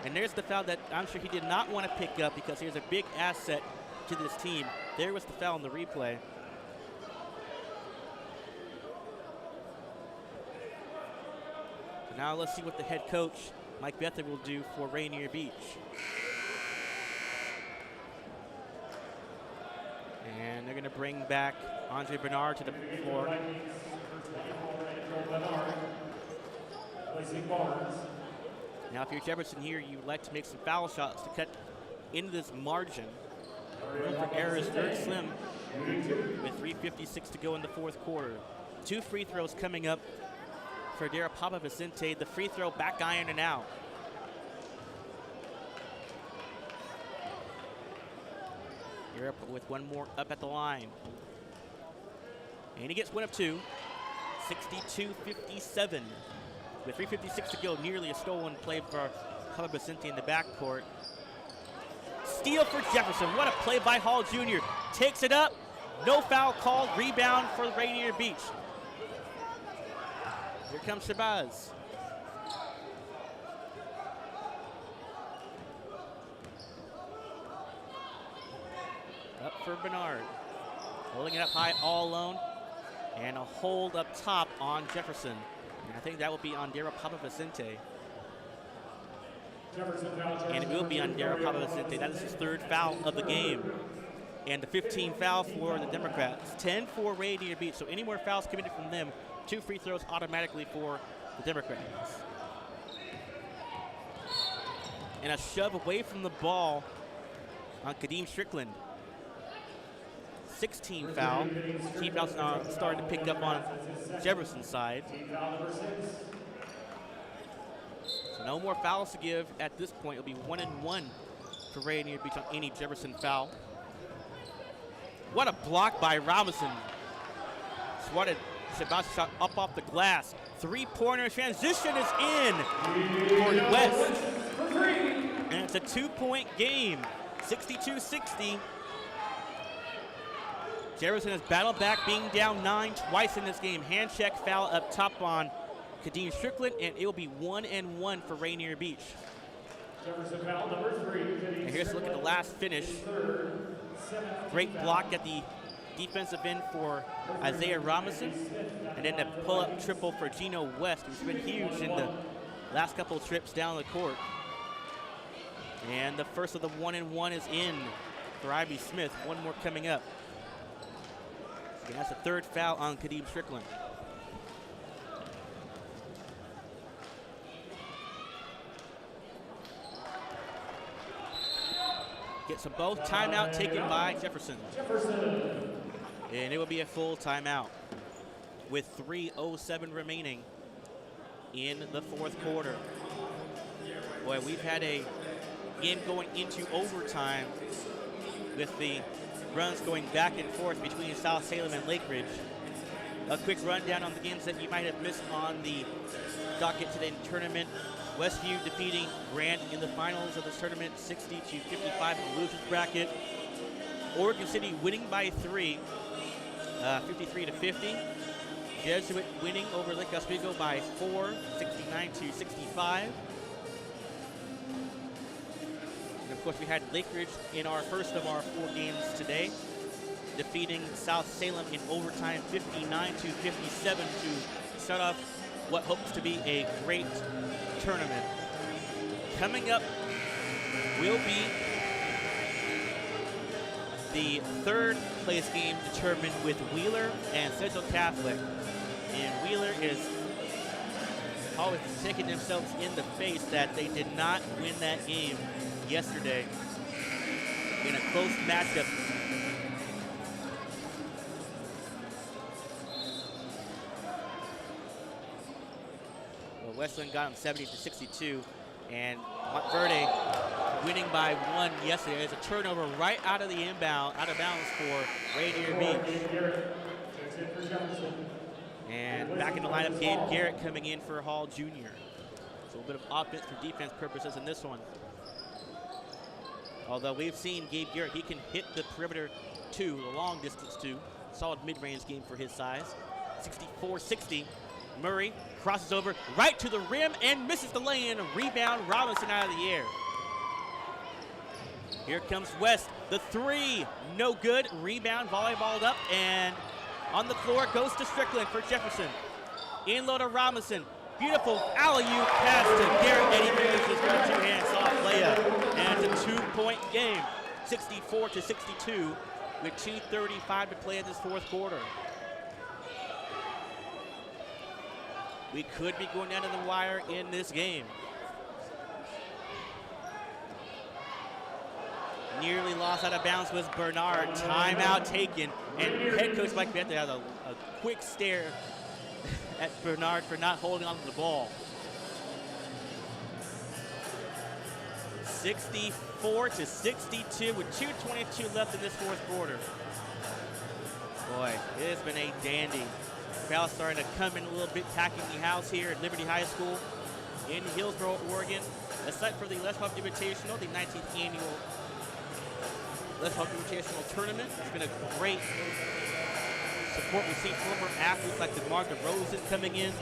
And there's the foul that I'm sure he did not want to pick up, because he's a big asset to this team. There was the foul in the replay. So now let's see what the head coach, Mike Bethel, will do for Rainier Beach. And they're going to bring back Andre Bernard to the floor. Now, if you're Jefferson here, you would like to make some foul shots to cut into this margin. Room for errors very slim with 3:56 to go in the fourth quarter. 2 free throws coming up for Dara Papa-Vicente. The free throw back iron and out. Europe with 1 more up at the line. And he gets 1 of 2. 62-57. With 3:56 to go, nearly a stolen play for Papa-Vicente in the backcourt. Steal for Jefferson. What a play by Hall Jr. Takes it up. No foul called. Rebound for Rainier Beach. Here comes Shabazz. Up for Bernard. Holding it up high all alone. And a hold up top on Jefferson. And I think that will be on Dara Papa-Vicente. And it will be on Dara Papa-Vicente. That is his 3rd foul of the game. And the 15 foul for the Democrats. 10 for Rainier Beach. So any more fouls committed from them, 2 free throws automatically for the Democrats. And a shove away from the ball on Kadeem Strickland. 16 foul. Team fouls now starting to pick up on Jefferson's side. So no more fouls to give at this point. It'll be 1-1 for Rainier Beach on any Jefferson foul. What a block by Robinson. Swatted Shabazz shot up off the glass. 3-pointer transition is in for West. And it's a 2-point game. 62-60. Jefferson has battled back, being down 9 twice in this game. Hand check foul up top on Kadeem Strickland, and it will be 1-1 for Rainier Beach. Jefferson foul number 3. And here's a look at the last finish. Great block at the defensive end for Isaiah Robinson, and then a pull-up triple for Gino West, who's been huge in the last couple of trips down the court. And the first of the 1-1 is in for Ivy Smith. One more coming up. And that's the third foul on Kadeem Strickland. Gets them both. Timeout taken by Jefferson. And it will be a full timeout with 3:07 remaining in the fourth quarter. Boy, we've had a game going into overtime with the runs going back and forth between South Salem and Lake Ridge. A quick rundown on the games that you might have missed on the docket today in the tournament. Westview defeating Grant in the finals of this tournament, 60-55 in the losers bracket. Oregon City winning by 3, 53-50. Jesuit winning over Lake Oswego by 4, 69-65. And of course, we had Lake Ridge in our first of our 4 games today, defeating South Salem in overtime 59-57 to start off what hopes to be a great tournament. Coming up will be the third place game determined with Wheeler and Central Catholic. And Wheeler is always taking themselves in the face that they did not win that game yesterday in a close matchup. Well, Westland got them 70-62, and Montverde winning by 1 yesterday. There's a turnover right out of bounds for Rainier Beach. And back in the lineup, Gabe Garrett coming in for Hall Jr. So a bit of offense for defense purposes in this one. Although we've seen Gabe Garrett, he can hit the perimeter too, the long distance too. Solid mid-range game for his size. 64-60. Murray crosses over right to the rim and misses the lay-in. Rebound, Robinson out of the air. Here comes West. The 3, no good. Rebound, volleyballed up, and on the floor goes to Strickland for Jefferson. In low to Robinson. Beautiful alley-oop pass to Garrett, and he finishes with a 2-hand soft layup. And it's a 2-point game, 64-62, with 2:35 to play in this fourth quarter. We could be going down to the wire in this game. Nearly lost out of bounds was Bernard. Timeout taken. And head coach Mike Bethany has a quick stare at Bernard for not holding on to the ball. 64-62 with 2:22 left in this fourth quarter. Boy, it has been a dandy. Crowd starting to come in a little bit, packing the house here at Liberty High School in Hillsboro, Oregon. A site for the Les Hawk Invitational, the 19th annual Les Hawk Invitational Tournament. It's been a great support. We've seen former athletes like DeMar DeRozan coming in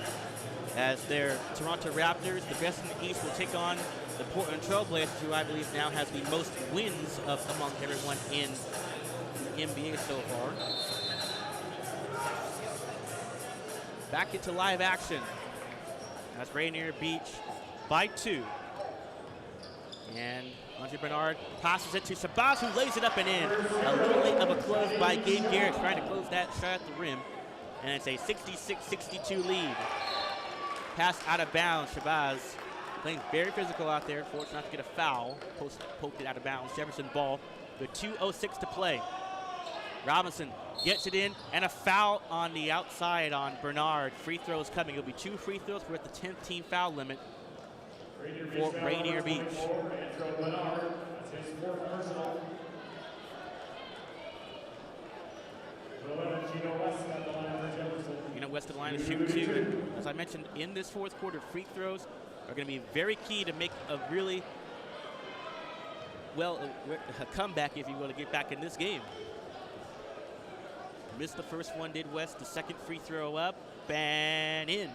as their Toronto Raptors. The best in the East will take on the Portland Trailblazers, who I believe now has the most wins among everyone in the NBA so far. Back into live action. That's Rainier Beach by 2. And Andre Bernard passes it to Sabas, who lays it up and in. A little late of a close by Gabe Garrett, trying to close that shot at the rim. And it's a 66-62 lead. Pass out of bounds. Shabazz playing very physical out there. Fortunate not to get a foul. Poked it out of bounds. Jefferson ball with 2:06 to play. Robinson gets it in, and a foul on the outside on Bernard. Free throws coming. It'll be 2 free throws. We're at the 10th team foul limit for Rainier Beach. West of the line to shoot 2. And as I mentioned, in this fourth quarter, free throws are going to be very key to make a really, a comeback, if you will, to get back in this game. Missed the first one, did West. The second free throw up and in.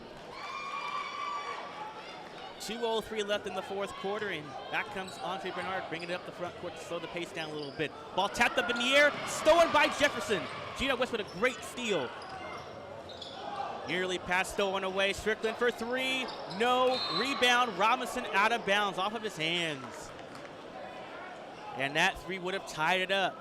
2:03 left in the fourth quarter, and back comes Andre Bernard, bringing it up the front court to slow the pace down a little bit. Ball tapped up in the air, stolen by Jefferson. Gino West with a great steal. Nearly pass stolen away. Strickland for three. No. Rebound. Robinson out of bounds off of his hands. And that three would have tied it up.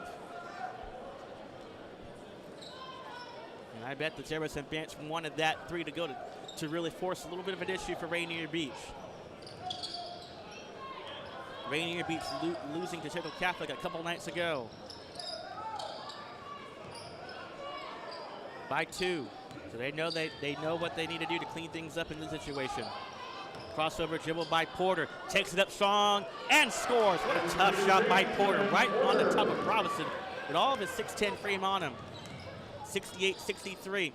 And I bet the Jefferson bench wanted that three to go to really force a little bit of an issue for Rainier Beach. Rainier Beach losing to Central Catholic a couple nights ago. By 2. So they know what they need to do to clean things up in this situation. Crossover dribble by Porter. Takes it up strong and scores. What a tough shot by Porter. Right on the top of Robinson with all of his 6'10 frame on him. 68-63.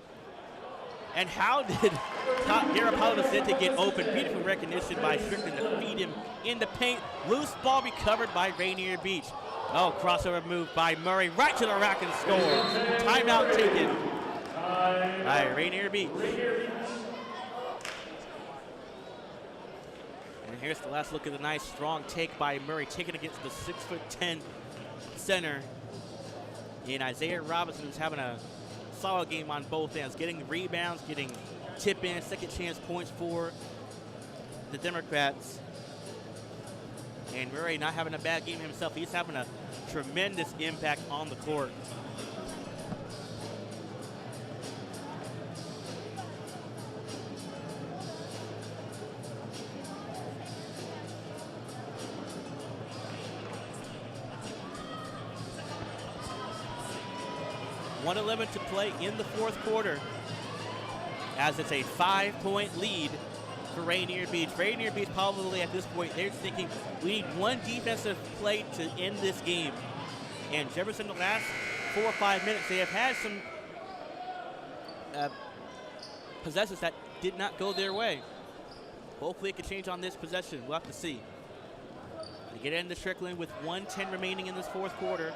And how did Garapalo Vicente get open? Beautiful recognition by Strickland to feed him in the paint. Loose ball recovered by Rainier Beach. Oh, crossover move by Murray. Right to the rack and scores. Timeout taken by Rainier Beach. And here's the last look at the nice strong take by Murray, taking against the 6'10" center in Isaiah Robinson, who's having a solid game on both ends, getting rebounds, getting tip-in, second chance points for the Democrats. And Murray not having a bad game himself. He's having a tremendous impact on the court. .11 to play in the fourth quarter, as it's a 5-point lead for Rainier Beach. Rainier Beach probably at this point, they're thinking we need one defensive play to end this game. And Jefferson, the last 4 or 5 minutes, they have had some possessions that did not go their way. Hopefully it can change on this possession. We'll have to see. They get into Strickland with 1:10 remaining in this fourth quarter.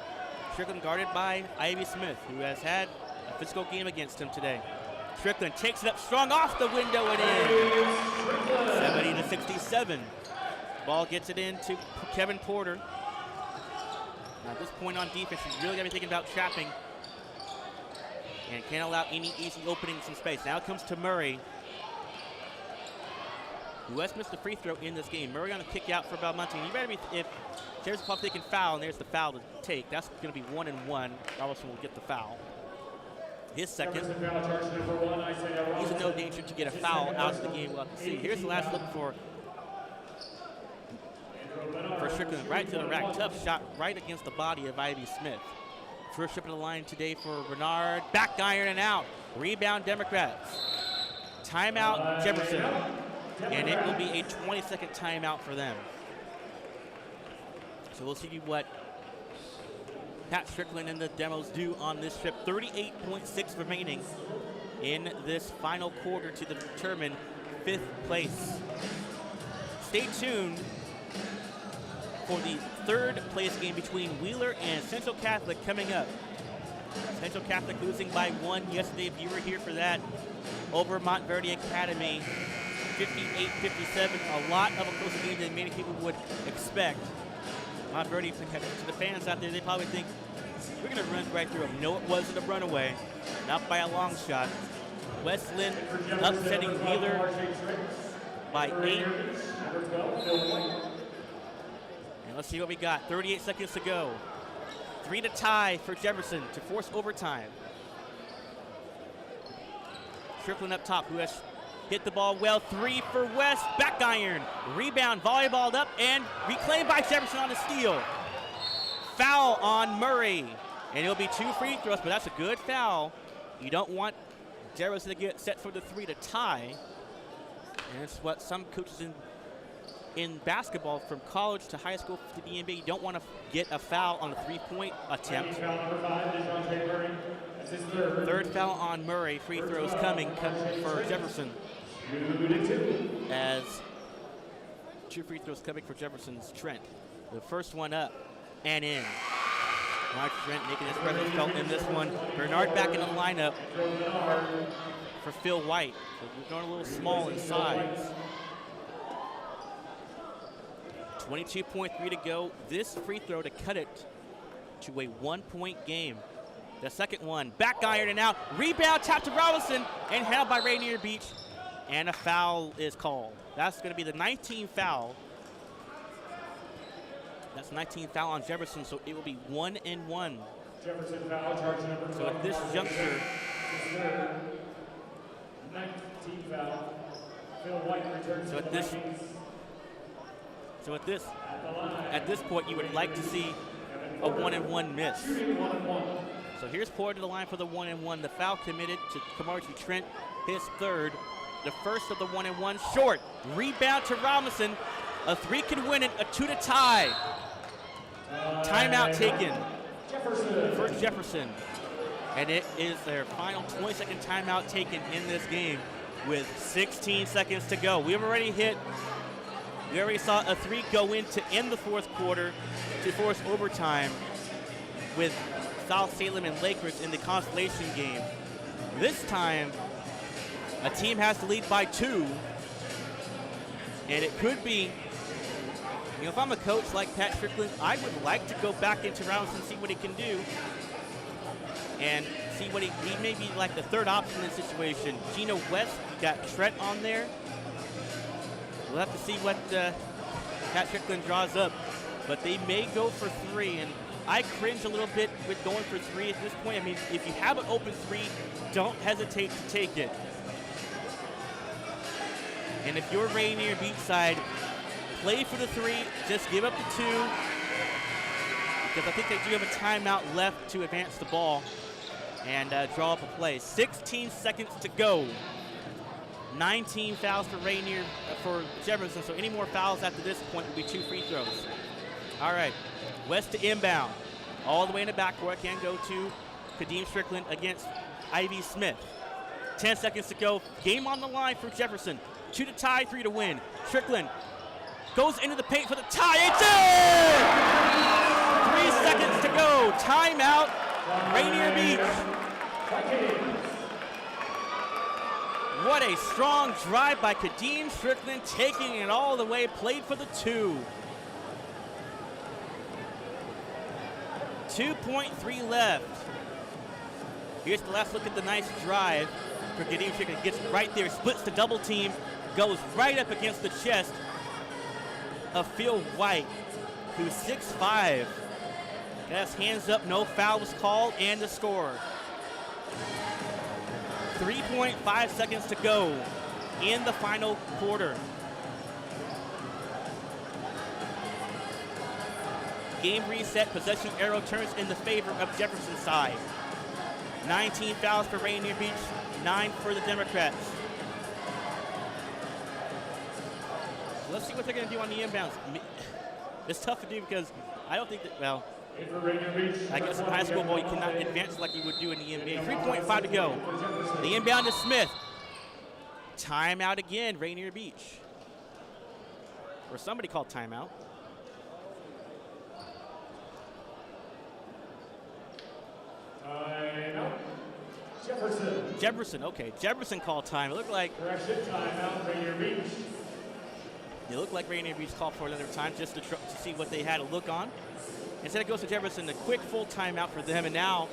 Strickland guarded by Ivy Smith, who has had a physical game against him today. Strickland takes it up strong off the window and in. 70-67. Ball gets it in to Kevin Porter. Now at this point on defense, you really got to be thinking about trapping and can't allow any easy openings in space. Now it comes to Murray, who has missed the free throw in this game. Murray on the kick out for Belmonte. You better be, if there's a puck they can foul, and there's the foul to take. That's going to be 1 and 1. Robinson will get the foul. His second. He's in no danger to get a foul out of the game. We'll have to see. Here's the last look for Strickland. Right to the rack. Tough shot right against the body of Ivy Smith. First trip to the line today for Bernard. Back iron and out. Rebound Democrats. Timeout Jefferson. And it will be a 20-second timeout for them. So we'll see what Pat Strickland and the Demos do on this trip. 38.6 remaining in this final quarter to determine 5th place. Stay tuned for the 3rd place game between Wheeler and Central Catholic coming up. Central Catholic losing by 1 yesterday, if you were here for that, over Montverde Academy. 58-57, a lot of a closer game than many people would expect. Montverde, to the fans out there, they probably think, we're going to run right through them. No, it wasn't a runaway, not by a long shot. Westland upsetting Wheeler by 8. And let's see what we got. 38 seconds to go. 3 to tie for Jefferson to force overtime. Strickland up top, who has hit the ball well. 3 for West. Back iron. Rebound. Volleyballed up and reclaimed by Jefferson on the steal. Foul on Murray. And it'll be 2 free throws, but that's a good foul. You don't want Jefferson to get set for the 3 to tie. And it's what some coaches in basketball, from college to high school to the NBA, you don't want to get a foul on a 3-point attempt. 3rd foul on Murray. Free throws coming for Jefferson. As 2 free throws coming for Jefferson's Trent. The first one up and in. Mark Trent making his presence felt in this one. Bernard back in the lineup for Phil White. So we're going a little small in size. 22.3 to go. This free throw to cut it to a 1-point game. The second one, back iron and out. Rebound, tapped to Robinson, and held by Rainier Beach. And a foul is called. That's going to be the 19th foul. That's 19th foul on Jefferson, so it will be 1-and-1. Jefferson foul, charge number 12. So at this juncture, 19th foul. Phil White returns to the Vikings. So at this point, you would like to see a 1-and-1 miss. So here's Porter to the line for the 1-and-1. The foul committed to Kamarchi Trent, his third. The first of the 1-and-1 short. Rebound to Robinson. A 3 can win it, a 2 to tie. Timeout taken for Jefferson. And it is their final 20-second timeout taken in this game with 16 seconds to go. We already saw a 3 go in to end the fourth quarter to force overtime with South Salem and Lakers in the consolation game. This time, a team has to lead by 2, and it could be, if I'm a coach like Pat Strickland, I would like to go back into Robinson, see what he can do, and see what he may be like the third option in this situation. Gino West, you got Trent on there. We'll have to see what Pat Strickland draws up, but they may go for 3, and I cringe a little bit with going for 3 at this point. I mean, if you have an open 3, don't hesitate to take it. And if you're Rainier Beach side, play for the 3, just give up the 2, because I think they do have a timeout left to advance the ball and draw up a play. 16 seconds to go. 19 fouls for Jefferson, so any more fouls after this point will be 2 free throws. All right, West to inbound. All the way in the backcourt, can go to Kadeem Strickland against Ivy Smith. 10 seconds to go, game on the line for Jefferson. 2 to tie, 3 to win. Strickland goes into the paint for the tie, it's in! 3 seconds to go, timeout, Rainier Beach. What a strong drive by Kadeem Strickland, taking it all the way, played for the 2. 2.3 left. Here's the last look at the nice drive for Kadeem Strickland. Gets right there, splits the double team, goes right up against the chest of Phil White, who's 6'5". Has hands up, no foul was called, and the score. 3.5 seconds to go in the final quarter. Game reset, possession arrow turns in the favor of Jefferson's side. 19 fouls for Rainier Beach, 9 for the Democrats. Let's see what they're going to do on the inbounds. It's tough to do because I don't think that, well, I guess in high school ball you cannot advance like you would do in the NBA. 3.5 to go. The inbound to Smith. Timeout again, Rainier Beach. Or somebody called timeout. Jefferson, okay. Jefferson called time. It looked like Rainier Beach. It looked like Rainier Beach called for another time just to see what they had to look on. Instead it goes to Jefferson, a quick full timeout for them, and now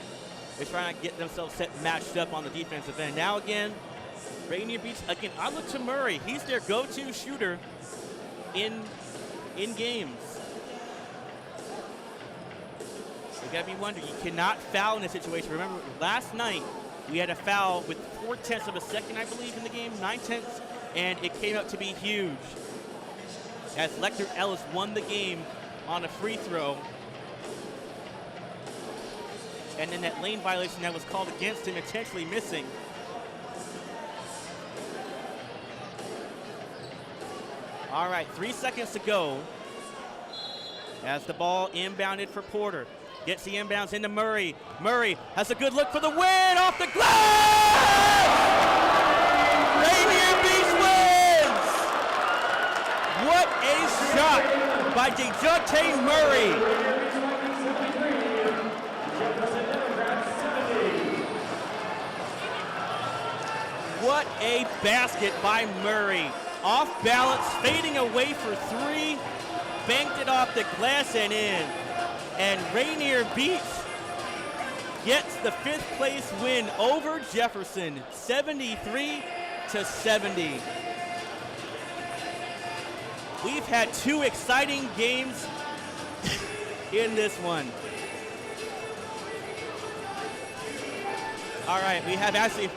they're trying to get themselves matched up on the defensive end. Now again, Rainier Beach, again, I look to Murray. He's their go-to shooter in games. You gotta be wondering, you cannot foul in this situation. Remember, last night we had a foul with 4/10 of a second, I believe, in the game, 9/10, and it came out to be huge, as Lecter Ellis won the game on a free throw. And then that lane violation that was called against him, intentionally missing. All right, 3 seconds to go as the ball inbounded for Porter. Gets the inbounds into Murray. Murray has a good look for the win off the glass! Rainier Beach wins! What a shot by DeJounte Murray! a basket by Murray. Off balance, fading away for three, banked it off the glass and in. And Rainier Beach gets the 5th place win over Jefferson, 73-70. We've had 2 exciting games in this one. All right, we have Ashley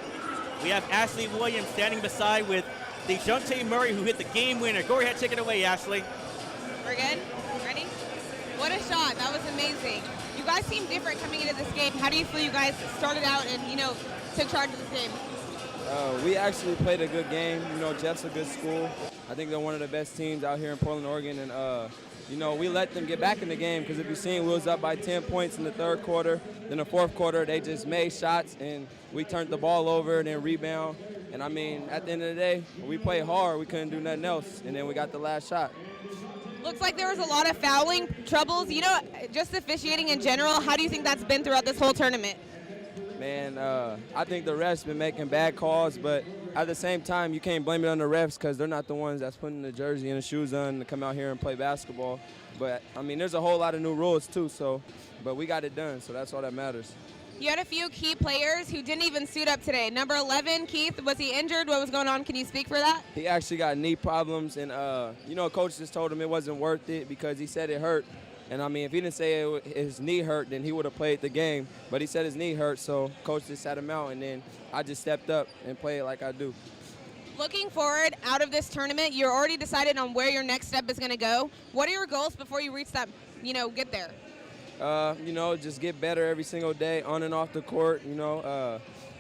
Williams standing beside with DeJounte Murray, who hit the game winner. Go ahead, take it away, Ashley. We're good? Ready? What a shot. That was amazing. You guys seem different coming into this game. How do you feel you guys started out and, took charge of this game? We actually played a good game. Jeff's a good school. I think they're one of the best teams out here in Portland, Oregon. And, we let them get back in the game because if you've seen, we was up by 10 points in the 3rd quarter. Then the 4th quarter, they just made shots, and we turned the ball over and then rebound. And, at the end of the day, we played hard. We couldn't do nothing else, and then we got the last shot. Looks like there was a lot of fouling troubles. Just officiating in general, how do you think that's been throughout this whole tournament? Man, I think the refs been making bad calls, but at the same time, you can't blame it on the refs because they're not the ones that's putting the jersey and the shoes on to come out here and play basketball. But, there's a whole lot of new rules, too, but we got it done, so that's all that matters. You had a few key players who didn't even suit up today. Number 11, Keith, was he injured? What was going on? Can you speak for that? He actually got knee problems, and, Coach just told him it wasn't worth it because he said it hurt. And, if he didn't say his knee hurt, then he would have played the game. But he said his knee hurt, so Coach just sat him out, and then I just stepped up and played like I do. Looking forward out of this tournament, you're already decided on where your next step is going to go. What are your goals before you reach that, get there? Just get better every single day on and off the court,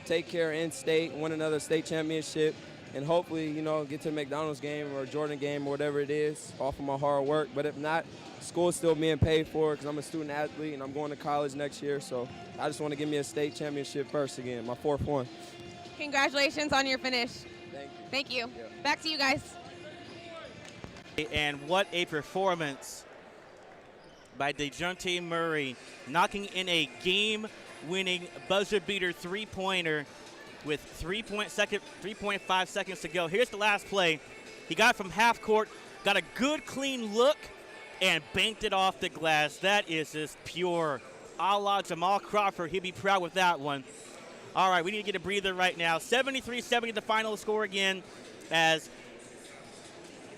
take care in state, win another state championship, and hopefully, get to the McDonald's game or Jordan game or whatever it is off of my hard work. But if not, school's still being paid for because I'm a student athlete and I'm going to college next year. So I just want to give me a state championship first again, my 4th one. Congratulations on your finish. Thank you. Thank you. Yeah. Back to you guys. And what a performance by DeJounte Murray, knocking in a game-winning buzzer-beater three-pointer with 3.5 seconds to go. Here's the last play. He got it from half court, got a good, clean look, and banked it off the glass. That is just pure a la Jamal Crawford. He'd be proud with that one. All right, we need to get a breather right now. 73-70 the final score again as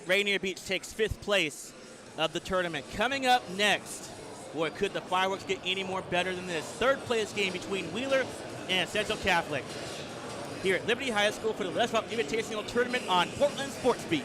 Rainier Beach takes 5th place of the tournament. Coming up next, boy, could the fireworks get any more better than this? 3rd place game between Wheeler and Central Catholic here at Liberty High School for the LSI Invitational Tournament on Portland SportsBeat.